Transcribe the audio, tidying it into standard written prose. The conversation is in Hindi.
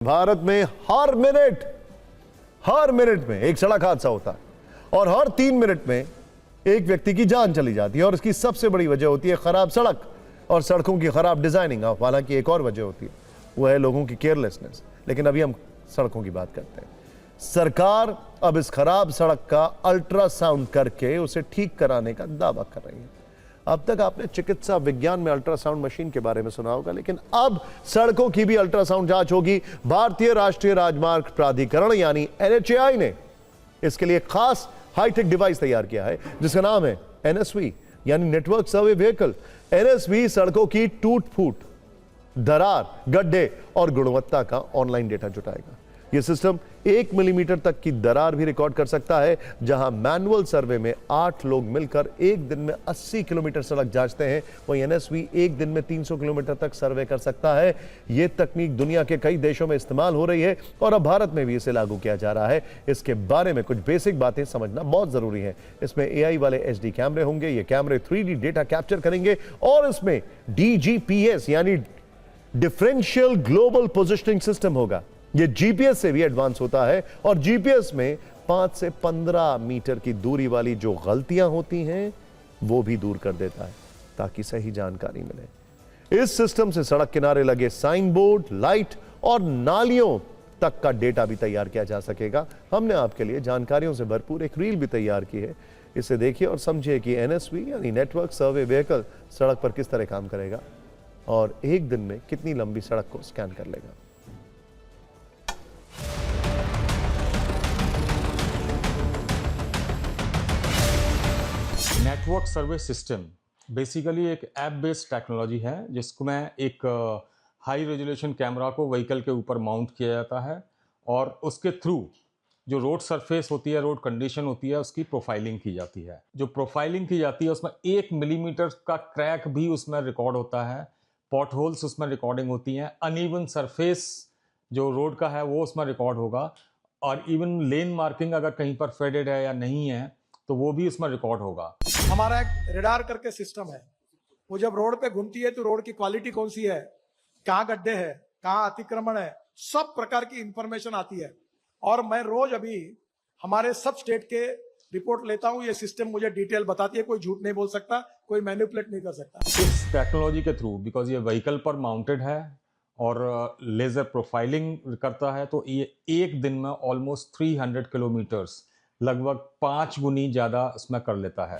भारत में हर मिनट में एक सड़क हादसा होता है और हर 3 मिनट में एक व्यक्ति की जान चली जाती है और इसकी सबसे बड़ी वजह होती है खराब सड़क और सड़कों की खराब डिजाइनिंग। हालांकि एक और वजह होती है, वो है लोगों की केयरलेसनेस। लेकिन अभी हम सड़कों की बात करते हैं। सरकार अब इस खराब सड़क का अल्ट्रासाउंड करके उसे ठीक कराने का दावा कर रही है। अब तक आपने चिकित्सा विज्ञान में अल्ट्रासाउंड मशीन के बारे में सुना होगा, लेकिन अब सड़कों की भी अल्ट्रासाउंड जांच होगी। भारतीय राष्ट्रीय राजमार्ग प्राधिकरण यानी NHAI ने इसके लिए खास हाईटेक डिवाइस तैयार किया है जिसका नाम है NSV यानी नेटवर्क सर्वे व्हीकल। NSV सड़कों की टूट फूट, दरार, गड्ढे और गुणवत्ता का ऑनलाइन डेटा जुटाएगा। यह सिस्टम 1 मिलीमीटर तक की दरार भी रिकॉर्ड कर सकता है। जहां मैनुअल सर्वे में 8 लोग मिलकर एक दिन में 80 किलोमीटर सड़क जांचते हैं, वहीं NSV एक दिन में 300 किलोमीटर तक सर्वे कर सकता है। यह तकनीक दुनिया के कई देशों में इस्तेमाल हो रही है और अब भारत में भी इसे लागू किया जा रहा है। इसके बारे में कुछ बेसिक बातें समझना बहुत जरूरी है। इसमें AI वाले HD कैमरे होंगे। ये कैमरे 3D डेटा कैप्चर करेंगे और इसमें DGPS यानी डिफरेंशियल ग्लोबल पोजिशनिंग सिस्टम होगा। यह GPS से भी एडवांस होता है और GPS में 5 से 15 मीटर की दूरी वाली जो गलतियां होती हैं वो भी दूर कर देता है ताकि सही जानकारी मिले। इस सिस्टम से सड़क किनारे लगे साइन बोर्ड, लाइट और नालियों तक का डेटा भी तैयार किया जा सकेगा। हमने आपके लिए जानकारियों से भरपूर एक रील भी तैयार की है। इसे देखिए और समझिए कि NSV यानी नेटवर्क सर्वे व्हीकल सड़क पर किस तरह काम करेगा और एक दिन में कितनी लंबी सड़क को स्कैन कर लेगा। नेटवर्क सर्वे सिस्टम बेसिकली एक ऐप बेस्ड टेक्नोलॉजी है जिसमें एक हाई रेजोल्यूशन कैमरा को व्हीकल के ऊपर माउंट किया जाता है और उसके थ्रू जो रोड सरफेस होती है, रोड कंडीशन होती है, उसकी प्रोफाइलिंग की जाती है। जो प्रोफाइलिंग की जाती है उसमें 1 मिलीमीटर का क्रैक भी उसमें रिकॉर्ड होता है, पॉट होल्स उसमें रिकॉर्डिंग होती हैं, अनइवन सरफेस जो रोड का है वो उसमें रिकॉर्ड होगा और इवन लेन मार्किंग अगर कहीं पर फेडेड है या नहीं है तो वो भी उसमें रिकॉर्ड होगा। हमारा एक रेडार करके सिस्टम है, वो जब रोड पे घूमती है तो रोड की क्वालिटी कौन सी है, कहाँ गड्ढे है, कहाँ अतिक्रमण है, सब प्रकार की इंफॉर्मेशन आती है। और मैं रोज अभी हमारे सब स्टेट के रिपोर्ट लेता हूँ। ये सिस्टम मुझे डिटेल बताती है, कोई झूठ नहीं बोल सकता, कोई मैनिपुलेट नहीं कर सकता। इस टेक्नोलॉजी के थ्रू बिकॉज ये व्हीकल पर माउंटेड है और लेजर प्रोफाइलिंग करता है तो ये एक दिन में ऑलमोस्ट 300 किलोमीटर्स लगभग 5 गुनी ज्यादा इसमें कर लेता है।